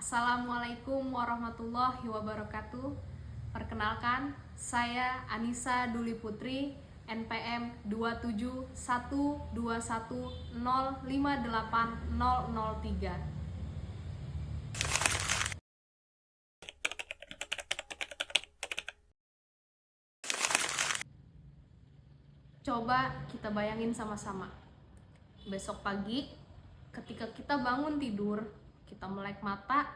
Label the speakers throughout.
Speaker 1: Assalamualaikum warahmatullahi wabarakatuh. Perkenalkan, saya Anissa Duli Putri, NPM 27121058003. Coba kita bayangin sama-sama. Besok pagi, ketika kita bangun tidur, kita melek mata,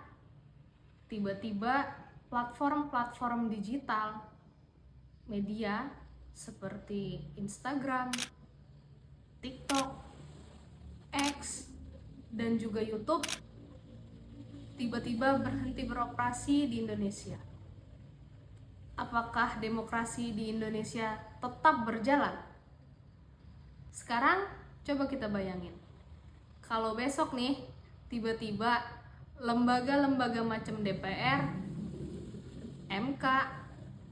Speaker 1: tiba-tiba platform-platform digital, media seperti Instagram, TikTok, X, dan juga YouTube tiba-tiba berhenti beroperasi di Indonesia. Apakah demokrasi di Indonesia tetap berjalan? Sekarang coba kita bayangin, kalau besok nih tiba-tiba lembaga-lembaga macam DPR, MK,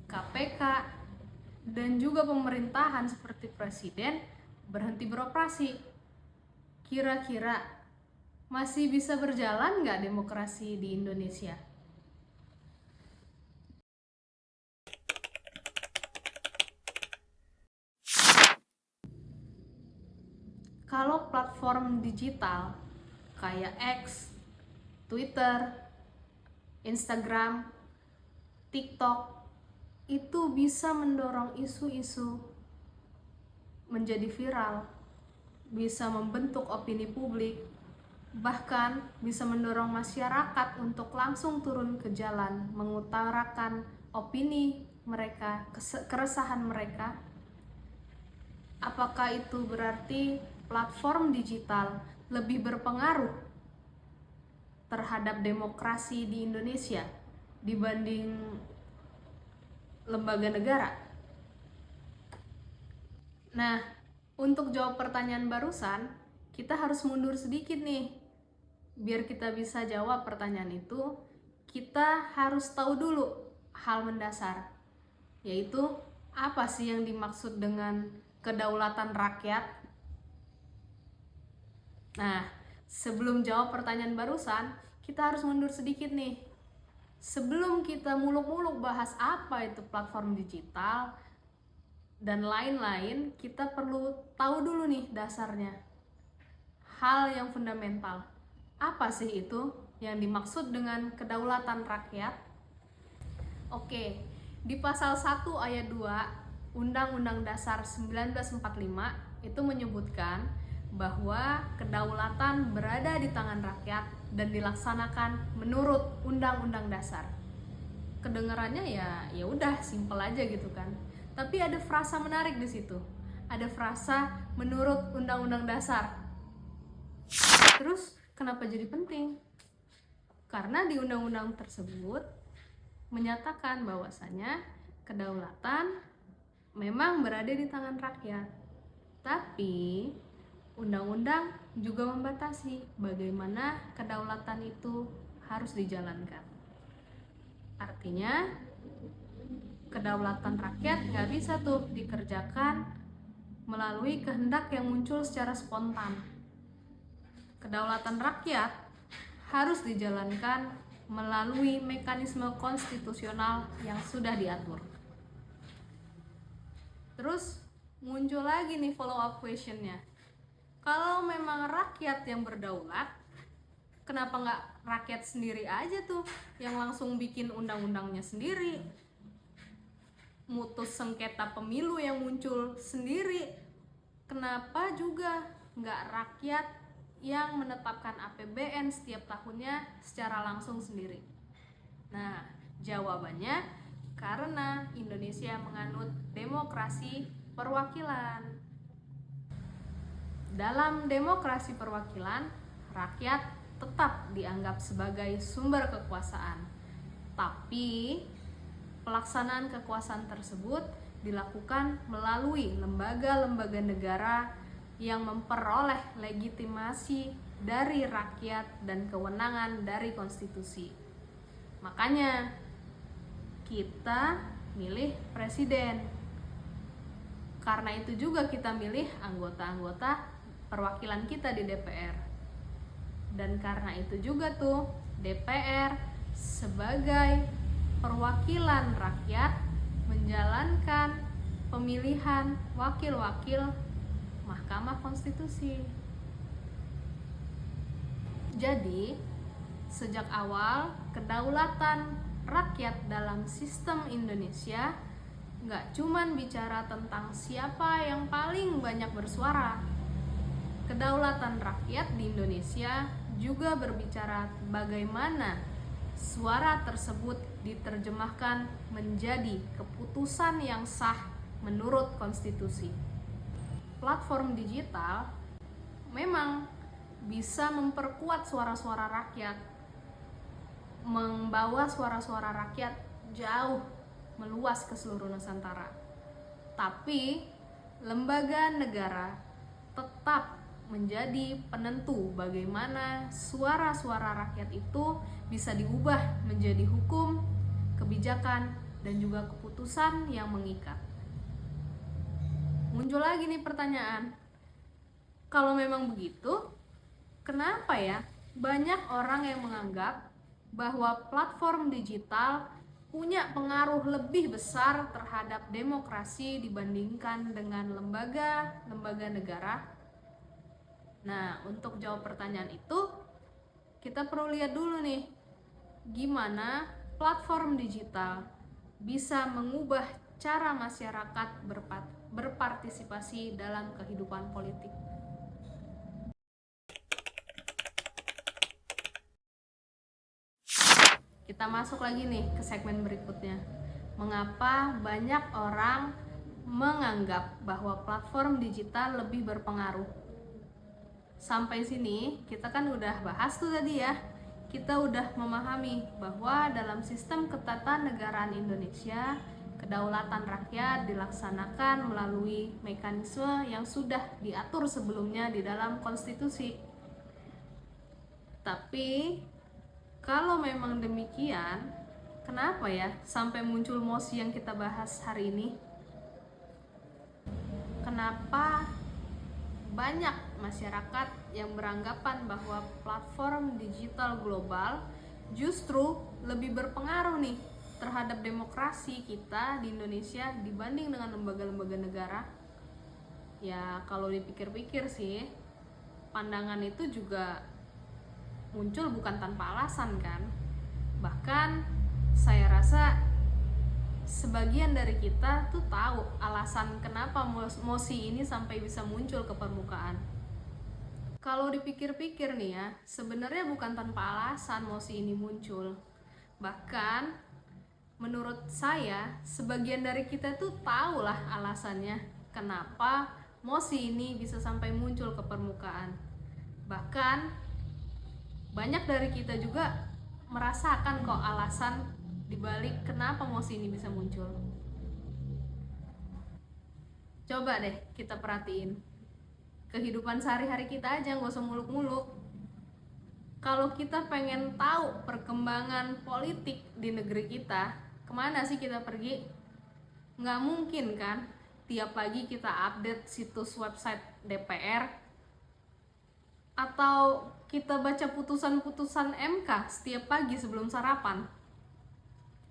Speaker 1: KPK, dan juga pemerintahan seperti presiden berhenti beroperasi. Kira-kira masih bisa berjalan nggak demokrasi di Indonesia? Kalau platform digital kayak X, Twitter, Instagram, TikTok itu bisa mendorong isu-isu menjadi viral, bisa membentuk opini publik, bahkan bisa mendorong masyarakat untuk langsung turun ke jalan mengutarakan opini mereka, keresahan mereka. Apakah itu berarti platform digital lebih berpengaruh terhadap demokrasi di Indonesia dibanding lembaga negara? Nah, untuk jawab pertanyaan barusan, kita harus mundur sedikit nih. Biar kita bisa jawab pertanyaan itu, kita harus tahu dulu hal mendasar, yaitu apa sih yang dimaksud dengan kedaulatan rakyat. Nah, sebelum jawab pertanyaan barusan, kita harus mundur sedikit nih. Sebelum kita muluk-muluk bahas apa itu platform digital dan lain-lain, kita perlu tahu dulu nih dasarnya. Hal yang fundamental. Apa sih itu yang dimaksud dengan kedaulatan rakyat? Oke, di pasal 1 ayat 2 Undang-Undang Dasar 1945 itu menyebutkan bahwa kedaulatan berada di tangan rakyat dan dilaksanakan menurut Undang-Undang Dasar. Kedengarannya ya udah simpel aja gitu kan. Tapi ada frasa menarik di situ. Ada frasa menurut Undang-Undang Dasar. Terus kenapa jadi penting? Karena di undang-undang tersebut menyatakan bahwasanya kedaulatan memang berada di tangan rakyat. Tapi undang-undang juga membatasi bagaimana kedaulatan itu harus dijalankan. Artinya kedaulatan rakyat gak bisa tuh dikerjakan melalui kehendak yang muncul secara spontan. Kedaulatan rakyat harus dijalankan melalui mekanisme konstitusional yang sudah diatur. Terus muncul lagi nih follow up questionnya. Kalau memang rakyat yang berdaulat, kenapa nggak rakyat sendiri aja tuh yang langsung bikin undang-undangnya sendiri, mutus sengketa pemilu yang muncul sendiri? Kenapa juga nggak rakyat yang menetapkan APBN setiap tahunnya secara langsung sendiri? Nah, jawabannya karena Indonesia menganut demokrasi perwakilan. Dalam demokrasi perwakilan, rakyat tetap dianggap sebagai sumber kekuasaan. Tapi pelaksanaan kekuasaan tersebut dilakukan melalui lembaga-lembaga negara yang memperoleh legitimasi dari rakyat dan kewenangan dari konstitusi. Makanya kita milih presiden. Karena itu juga kita milih anggota-anggota perwakilan kita di DPR. Dan karena itu juga tuh DPR sebagai perwakilan rakyat menjalankan pemilihan wakil-wakil Mahkamah Konstitusi. Jadi, sejak awal kedaulatan rakyat dalam sistem Indonesia nggak cuman bicara tentang siapa yang paling banyak bersuara. Kedaulatan rakyat di Indonesia juga berbicara bagaimana suara tersebut diterjemahkan menjadi keputusan yang sah menurut konstitusi. Platform digital memang bisa memperkuat suara-suara rakyat, membawa suara-suara rakyat jauh meluas ke seluruh Nusantara. Tapi lembaga negara tetap menjadi penentu bagaimana suara-suara rakyat itu bisa diubah menjadi hukum, kebijakan, dan juga keputusan yang mengikat. Muncul lagi nih pertanyaan, kalau memang begitu, kenapa ya banyak orang yang menganggap bahwa platform digital punya pengaruh lebih besar terhadap demokrasi dibandingkan dengan lembaga-lembaga negara? Nah, untuk jawab pertanyaan itu, kita perlu lihat dulu nih, gimana platform digital bisa mengubah cara masyarakat berpartisipasi dalam kehidupan politik. Kita masuk lagi nih ke segmen berikutnya. Mengapa banyak orang menganggap bahwa platform digital lebih berpengaruh? Sampai sini kita kan udah bahas tuh tadi ya. Kita udah memahami bahwa dalam sistem ketatanegaraan Indonesia, kedaulatan rakyat dilaksanakan melalui mekanisme yang sudah diatur sebelumnya di dalam konstitusi. Tapi kalau memang demikian, kenapa ya sampai muncul mosi yang kita bahas hari ini? Kenapa banyak masyarakat yang beranggapan bahwa platform digital global justru lebih berpengaruh nih terhadap demokrasi kita di Indonesia dibanding dengan lembaga-lembaga negara? Ya, kalau dipikir-pikir sih, pandangan itu juga muncul bukan tanpa alasan kan. Bahkan saya rasa sebagian dari kita tuh tahu alasan kenapa mosi ini sampai bisa muncul ke permukaan. Kalau dipikir-pikir nih ya, sebenarnya bukan tanpa alasan mosi ini muncul. Bahkan menurut saya sebagian dari kita tuh tahu lah alasannya kenapa mosi ini bisa sampai muncul ke permukaan. Bahkan banyak dari kita juga merasakan kok alasan dibalik kenapa mosi ini bisa muncul. Coba deh kita perhatiin kehidupan sehari-hari kita aja, nggak usah muluk-muluk. Kalau kita pengen tahu perkembangan politik di negeri kita, kemana sih kita pergi? Nggak mungkin kan tiap pagi kita update situs website DPR atau kita baca putusan-putusan MK setiap pagi sebelum sarapan.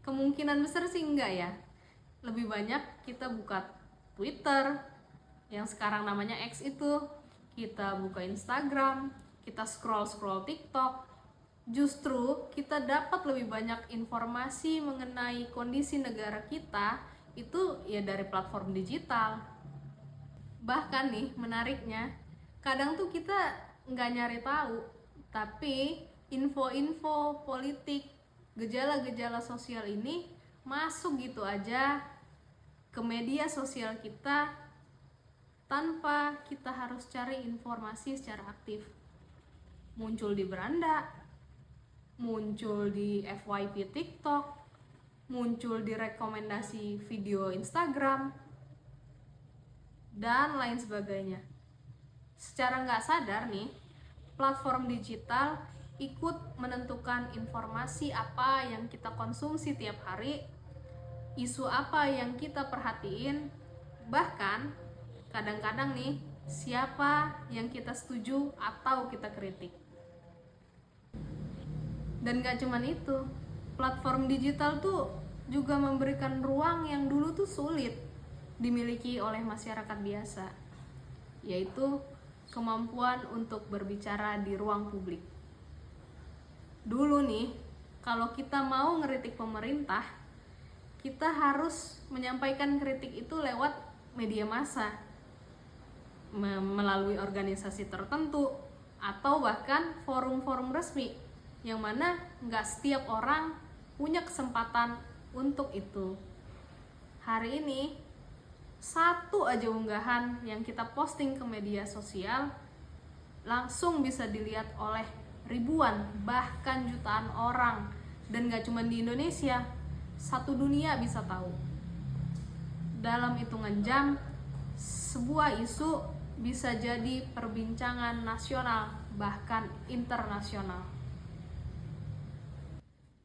Speaker 1: Kemungkinan besar sih enggak ya. Lebih banyak kita buka Twitter, yang sekarang namanya X itu, kita buka Instagram, kita scroll TikTok. Justru kita dapat lebih banyak informasi mengenai kondisi negara kita itu ya dari platform digital. Bahkan nih menariknya, kadang tuh kita nggak nyari tahu, tapi info-info politik, gejala-gejala sosial ini masuk gitu aja ke media sosial kita tanpa kita harus cari informasi secara aktif. Muncul di beranda, muncul di FYP TikTok, muncul di rekomendasi video Instagram, dan lain sebagainya. Secara nggak sadar nih, platform digital ikut menentukan informasi apa yang kita konsumsi tiap hari, isu apa yang kita perhatiin, bahkan kadang-kadang nih siapa yang kita setuju atau kita kritik. Dan gak cuman itu, platform digital tuh juga memberikan ruang yang dulu tuh sulit dimiliki oleh masyarakat biasa, yaitu kemampuan untuk berbicara di ruang publik. Dulu nih, kalau kita mau ngeritik pemerintah, kita harus menyampaikan kritik itu lewat media massa, melalui organisasi tertentu, atau bahkan forum-forum resmi, yang mana nggak setiap orang punya kesempatan untuk itu. Hari ini, satu aja unggahan yang kita posting ke media sosial langsung bisa dilihat oleh ribuan, bahkan jutaan orang. Dan gak cuma di Indonesia, satu dunia bisa tahu. Dalam hitungan jam, sebuah isu bisa jadi perbincangan nasional, bahkan internasional.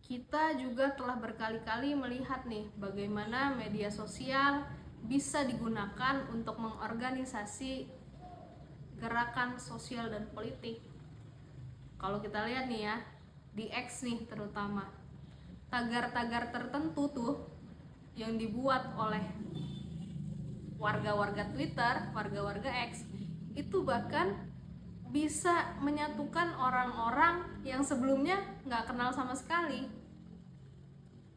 Speaker 1: Kita juga telah berkali-kali melihat nih bagaimana media sosial bisa digunakan untuk mengorganisasi gerakan sosial dan politik. Kalau kita lihat nih ya, di X nih terutama, tagar-tagar tertentu tuh yang dibuat oleh warga-warga Twitter, warga-warga X, itu bahkan bisa menyatukan orang-orang yang sebelumnya nggak kenal sama sekali.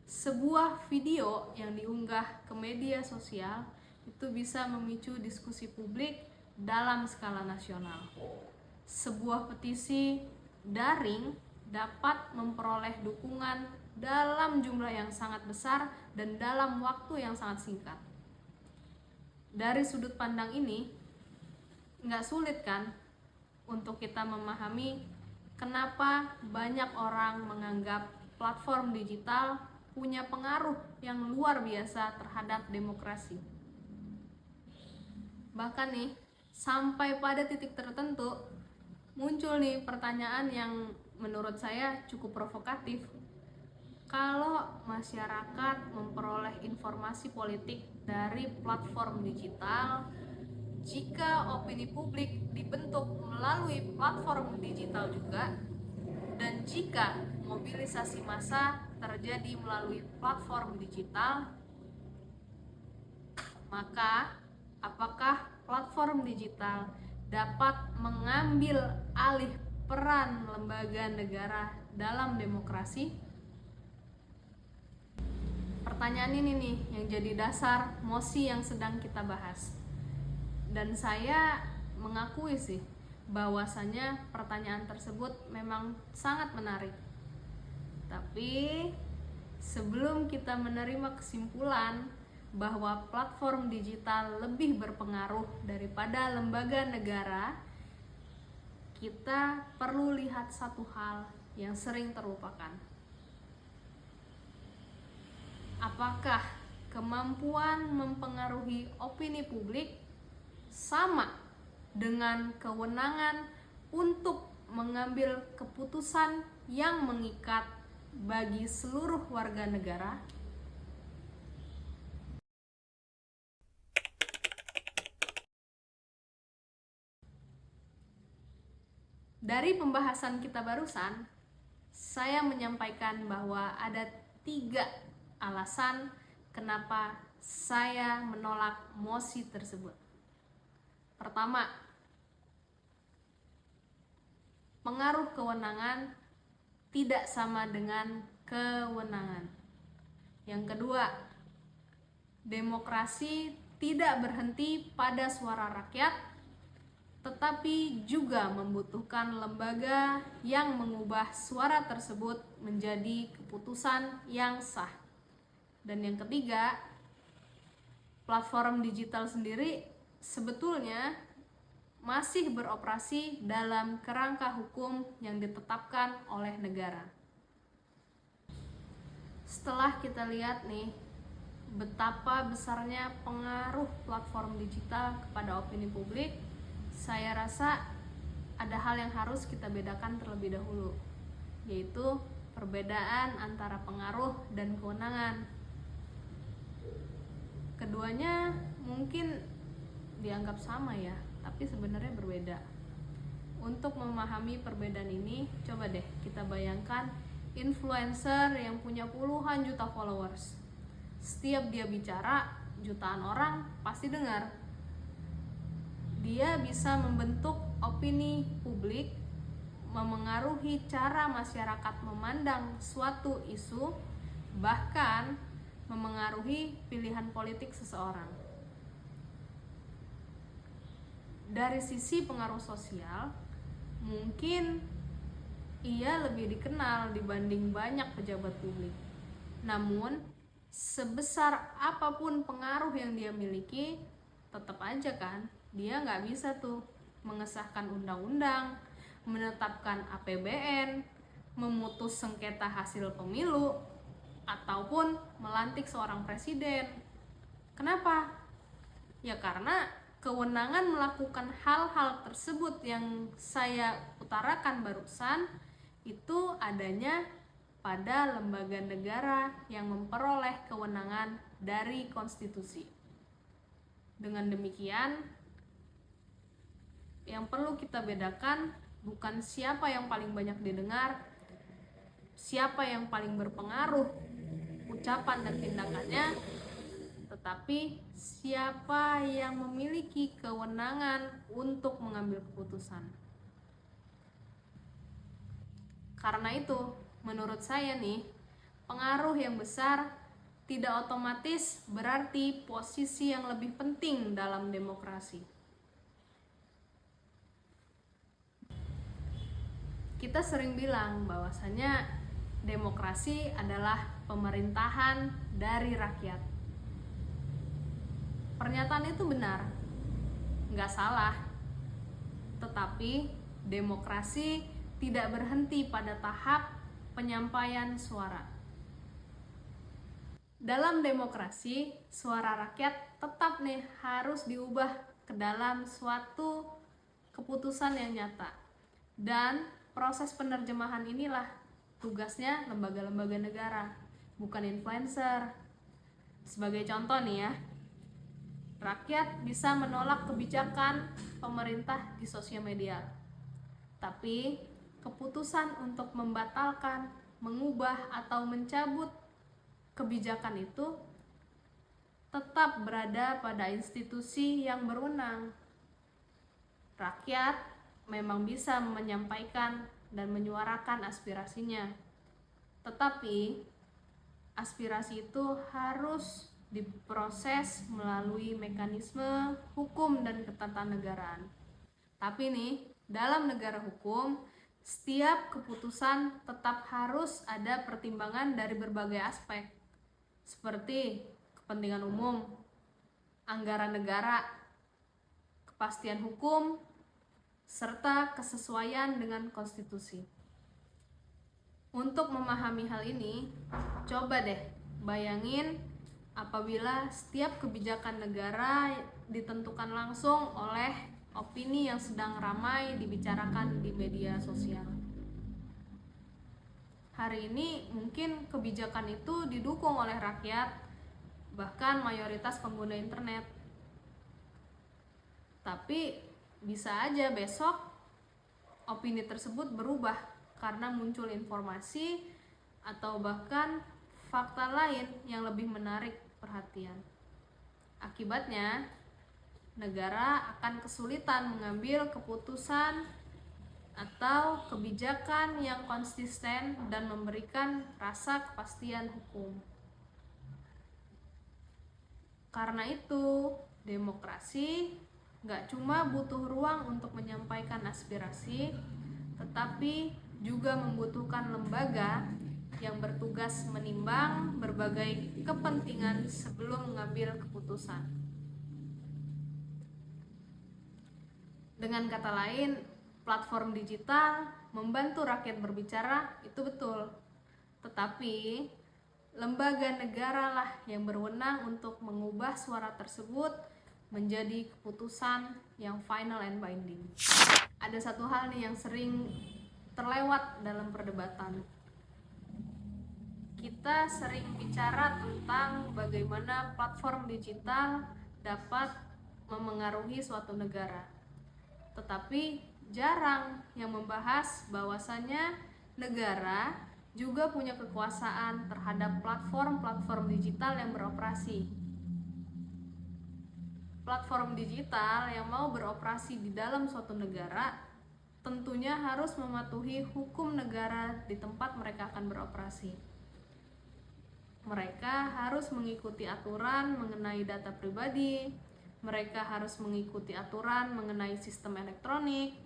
Speaker 1: Sebuah video yang diunggah ke media sosial itu bisa memicu diskusi publik dalam skala nasional. Sebuah petisi daring dapat memperoleh dukungan dalam jumlah yang sangat besar dan dalam waktu yang sangat singkat. Dari sudut pandang ini, nggak sulit kan untuk kita memahami kenapa banyak orang menganggap platform digital punya pengaruh yang luar biasa terhadap demokrasi. Bahkan nih, sampai pada titik tertentu muncul nih pertanyaan yang menurut saya cukup provokatif. Kalau masyarakat memperoleh informasi politik dari platform digital, jika opini publik dibentuk melalui platform digital juga, dan jika mobilisasi massa terjadi melalui platform digital, maka apakah platform digital dapat mengambil alih peran lembaga negara dalam demokrasi? Pertanyaan ini nih yang jadi dasar mosi yang sedang kita bahas. Dan saya mengakui sih bahwasanya pertanyaan tersebut memang sangat menarik. Tapi sebelum kita menerima kesimpulan bahwa platform digital lebih berpengaruh daripada lembaga negara, kita perlu lihat satu hal yang sering terlupakan. Apakah kemampuan mempengaruhi opini publik sama dengan kewenangan untuk mengambil keputusan yang mengikat bagi seluruh warga negara? Dari pembahasan kita barusan, saya menyampaikan bahwa ada 3 alasan kenapa saya menolak mosi tersebut. Pertama, pengaruh kewenangan tidak sama dengan kewenangan. Yang kedua, demokrasi tidak berhenti pada suara rakyat, tetapi juga membutuhkan lembaga yang mengubah suara tersebut menjadi keputusan yang sah. Dan yang ketiga, platform digital sendiri sebetulnya masih beroperasi dalam kerangka hukum yang ditetapkan oleh negara. Setelah kita lihat nih betapa besarnya pengaruh platform digital kepada opini publik, saya rasa ada hal yang harus kita bedakan terlebih dahulu, yaitu perbedaan antara pengaruh dan kewenangan. Keduanya mungkin dianggap sama ya, tapi sebenarnya berbeda. Untuk memahami perbedaan ini, coba deh kita bayangkan influencer yang punya puluhan juta followers. Setiap dia bicara, jutaan orang pasti dengar. Dia bisa membentuk opini publik, memengaruhi cara masyarakat memandang suatu isu, bahkan memengaruhi pilihan politik seseorang. Dari sisi pengaruh sosial, mungkin ia lebih dikenal dibanding banyak pejabat publik. Namun, sebesar apapun pengaruh yang dia miliki, tetap aja kan, dia nggak bisa tuh mengesahkan undang-undang, menetapkan APBN, memutus sengketa hasil pemilu, ataupun melantik seorang presiden. Kenapa? Ya karena kewenangan melakukan hal-hal tersebut yang saya utarakan barusan itu adanya pada lembaga negara yang memperoleh kewenangan dari konstitusi. Dengan demikian, yang perlu kita bedakan bukan siapa yang paling banyak didengar, siapa yang paling berpengaruh ucapan dan tindakannya, tetapi siapa yang memiliki kewenangan untuk mengambil keputusan. Karena itu, menurut saya nih, pengaruh yang besar tidak otomatis berarti posisi yang lebih penting dalam demokrasi. Kita sering bilang bahwasanya demokrasi adalah pemerintahan dari rakyat. Pernyataan itu benar, nggak salah. Tetapi demokrasi tidak berhenti pada tahap penyampaian suara. Dalam demokrasi, suara rakyat tetap nih harus diubah ke dalam suatu keputusan yang nyata. Dan proses penerjemahan inilah tugasnya lembaga-lembaga negara, bukan influencer. Sebagai contoh nih ya, rakyat bisa menolak kebijakan pemerintah di sosial media, tapi keputusan untuk membatalkan, mengubah, atau mencabut kebijakan itu tetap berada pada institusi yang berwenang. Rakyat memang bisa menyampaikan dan menyuarakan aspirasinya, tetapi aspirasi itu harus diproses melalui mekanisme hukum dan ketatanegaraan. Tapi nih, dalam negara hukum, setiap keputusan tetap harus ada pertimbangan dari berbagai aspek, seperti kepentingan umum, anggaran negara, kepastian hukum, serta kesesuaian dengan konstitusi. Untuk memahami hal ini, coba deh bayangin apabila setiap kebijakan negara ditentukan langsung oleh opini yang sedang ramai dibicarakan di media sosial. Hari ini mungkin kebijakan itu didukung oleh rakyat, bahkan mayoritas pengguna internet. Tapi bisa aja besok opini tersebut berubah karena muncul informasi atau bahkan fakta lain yang lebih menarik perhatian. Akibatnya, negara akan kesulitan mengambil keputusan atau kebijakan yang konsisten dan memberikan rasa kepastian hukum. Karena itu, demokrasi gak cuma butuh ruang untuk menyampaikan aspirasi, tetapi juga membutuhkan lembaga yang bertugas menimbang berbagai kepentingan sebelum mengambil keputusan. Dengan kata lain, platform digital membantu rakyat berbicara, itu betul. Tetapi, lembaga negara lah yang berwenang untuk mengubah suara tersebut menjadi keputusan yang final and binding. Ada satu hal nih yang sering terlewat dalam perdebatan. Kita sering bicara tentang bagaimana platform digital dapat memengaruhi suatu negara. Tetapi jarang yang membahas bahwasanya negara juga punya kekuasaan terhadap platform-platform digital yang beroperasi. Platform digital yang mau beroperasi di dalam suatu negara tentunya harus mematuhi hukum negara di tempat mereka akan beroperasi. Mereka harus mengikuti aturan mengenai data pribadi, mereka harus mengikuti aturan mengenai sistem elektronik,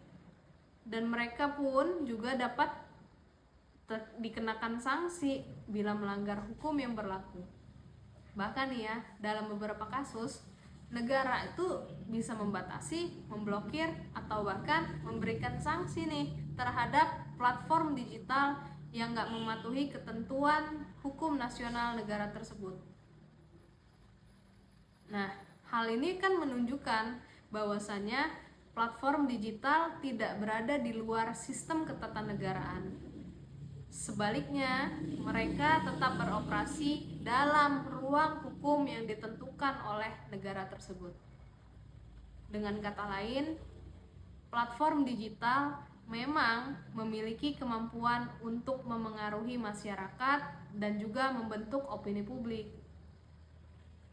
Speaker 1: dan mereka pun juga dapat dikenakan sanksi bila melanggar hukum yang berlaku. Bahkan ya, dalam beberapa kasus, negara itu bisa membatasi, memblokir, atau bahkan memberikan sanksi nih terhadap platform digital yang nggak mematuhi ketentuan hukum nasional negara tersebut. Nah, hal ini kan menunjukkan bahwasannya platform digital tidak berada di luar sistem ketatanegaraan. Sebaliknya, mereka tetap beroperasi dalam ruang hukum yang ditentukan oleh negara tersebut. Dengan kata lain, platform digital memang memiliki kemampuan untuk memengaruhi masyarakat dan juga membentuk opini publik.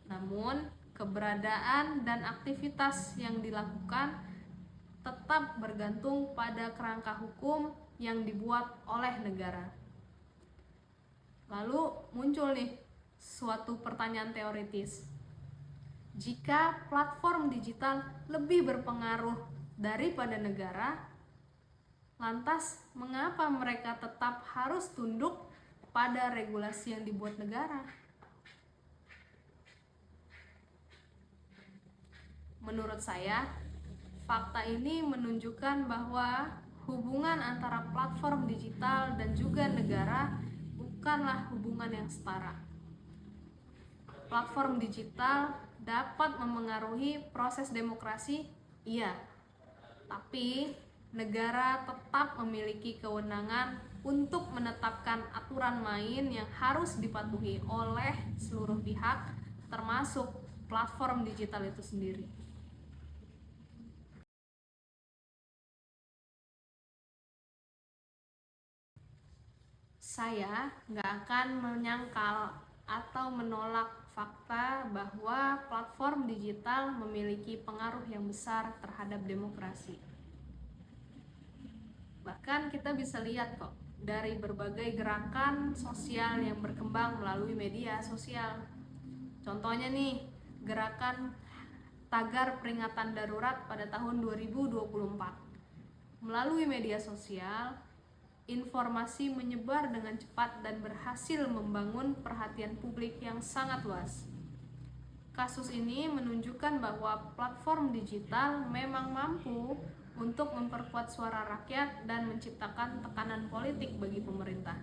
Speaker 1: Namun, keberadaan dan aktivitas yang dilakukan tetap bergantung pada kerangka hukum yang dibuat oleh negara. Lalu muncul nih suatu pertanyaan teoritis. Jika platform digital lebih berpengaruh daripada negara, lantas mengapa mereka tetap harus tunduk pada regulasi yang dibuat negara? Menurut saya, fakta ini menunjukkan bahwa hubungan antara platform digital dan juga negara bukanlah hubungan yang setara. Platform digital dapat memengaruhi proses demokrasi, iya, tapi negara tetap memiliki kewenangan untuk menetapkan aturan main yang harus dipatuhi oleh seluruh pihak, termasuk platform digital itu sendiri. Saya nggak akan menyangkal atau menolak fakta bahwa platform digital memiliki pengaruh yang besar terhadap demokrasi. Bahkan kita bisa lihat kok dari berbagai gerakan sosial yang berkembang melalui media sosial. Contohnya nih, gerakan tagar peringatan darurat pada tahun 2024. Melalui media sosial, informasi menyebar dengan cepat dan berhasil membangun perhatian publik yang sangat luas. Kasus ini menunjukkan bahwa platform digital memang mampu untuk memperkuat suara rakyat dan menciptakan tekanan politik bagi pemerintah.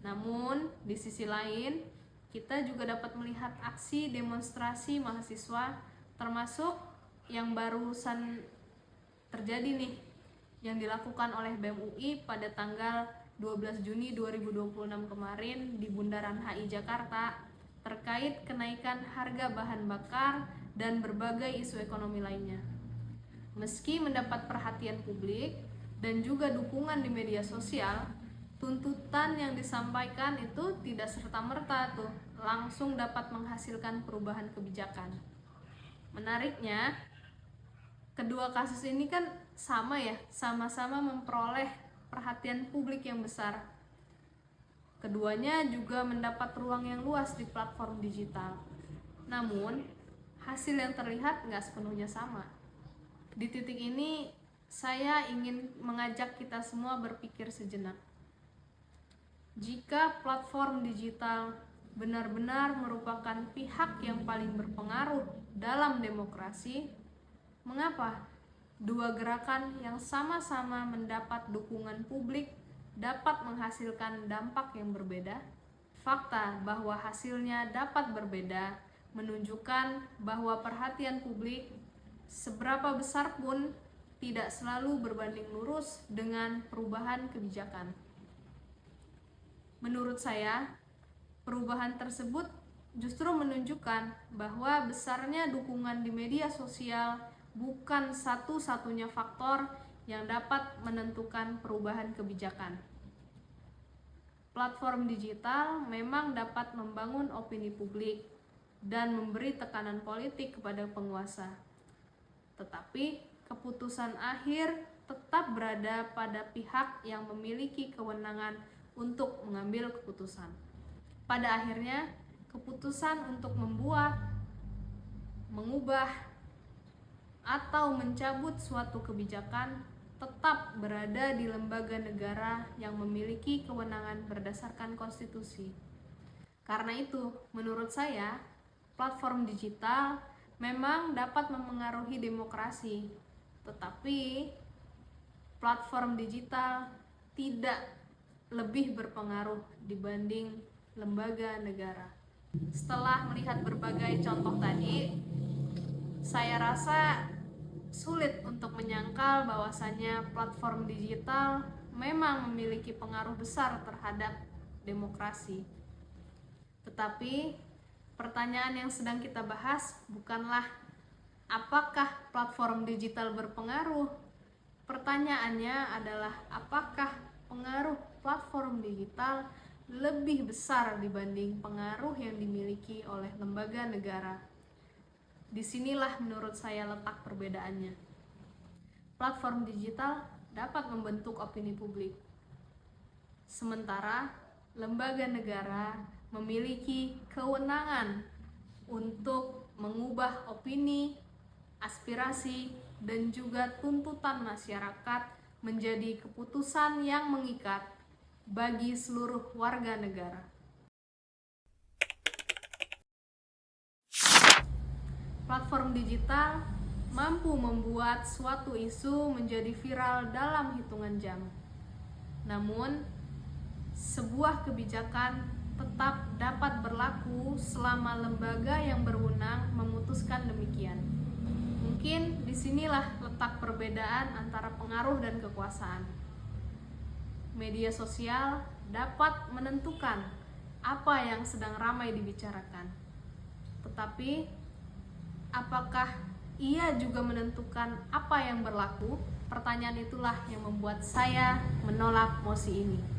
Speaker 1: Namun, di sisi lain, kita juga dapat melihat aksi demonstrasi mahasiswa, termasuk yang barusan terjadi nih, yang dilakukan oleh BEM UI pada tanggal 12 Juni 2026 kemarin di Bundaran HI Jakarta terkait kenaikan harga bahan bakar dan berbagai isu ekonomi lainnya. Meski mendapat perhatian publik dan juga dukungan di media sosial, tuntutan yang disampaikan itu tidak serta-merta langsung dapat menghasilkan perubahan kebijakan. Menariknya, kedua kasus ini kan sama-sama memperoleh perhatian publik yang besar. Keduanya juga mendapat ruang yang luas di platform digital. Namun, hasil yang terlihat nggak sepenuhnya sama. Di titik ini, saya ingin mengajak kita semua berpikir sejenak. Jika platform digital benar-benar merupakan pihak yang paling berpengaruh dalam demokrasi, mengapa dua gerakan yang sama-sama mendapat dukungan publik dapat menghasilkan dampak yang berbeda? Fakta bahwa hasilnya dapat berbeda menunjukkan bahwa perhatian publik, seberapa besar pun, tidak selalu berbanding lurus dengan perubahan kebijakan. Menurut saya, perubahan tersebut justru menunjukkan bahwa besarnya dukungan di media sosial bukan satu-satunya faktor yang dapat menentukan perubahan kebijakan. Platform digital memang dapat membangun opini publik dan memberi tekanan politik kepada penguasa. Tetapi keputusan akhir tetap berada pada pihak yang memiliki kewenangan untuk mengambil keputusan. Pada akhirnya, keputusan untuk membuat, mengubah, atau mencabut suatu kebijakan tetap berada di lembaga negara yang memiliki kewenangan berdasarkan konstitusi. Karena itu, menurut saya, platform digital memang dapat memengaruhi demokrasi, tetapi platform digital tidak lebih berpengaruh dibanding lembaga negara. Setelah melihat berbagai contoh tadi, saya rasa sulit untuk menyangkal bahwasannya platform digital memang memiliki pengaruh besar terhadap demokrasi. Tetapi pertanyaan yang sedang kita bahas bukanlah apakah platform digital berpengaruh. Pertanyaannya adalah apakah pengaruh platform digital lebih besar dibanding pengaruh yang dimiliki oleh lembaga negara. Disinilah menurut saya letak perbedaannya. Platform digital dapat membentuk opini publik, sementara lembaga negara memiliki kewenangan untuk mengubah opini, aspirasi, dan juga tuntutan masyarakat menjadi keputusan yang mengikat bagi seluruh warga negara. Platform digital mampu membuat suatu isu menjadi viral dalam hitungan jam. Namun, sebuah kebijakan tetap dapat berlaku selama lembaga yang berwenang memutuskan demikian. Mungkin disinilah letak perbedaan antara pengaruh dan kekuasaan. Media sosial dapat menentukan apa yang sedang ramai dibicarakan. Tetapi apakah ia juga menentukan apa yang berlaku? Pertanyaan itulah yang membuat saya menolak mosi ini.